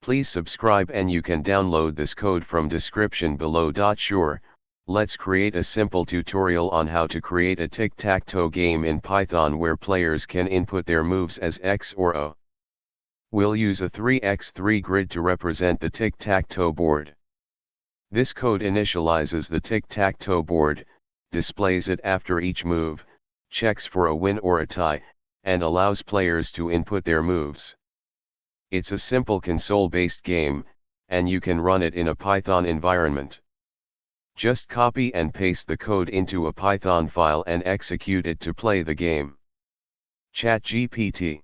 Please subscribe and you can download this code from description below. Sure, let's create a simple tutorial on how to create a tic-tac-toe game in Python where players can input their moves as X or O. We'll use a 3x3 grid to represent the tic-tac-toe board. This code initializes the tic-tac-toe board, displays it after each move, checks for a win or a tie, and allows players to input their moves. It's a simple console-based game, and you can run it in a Python environment. Just copy and paste the code into a Python file and execute it to play the game. ChatGPT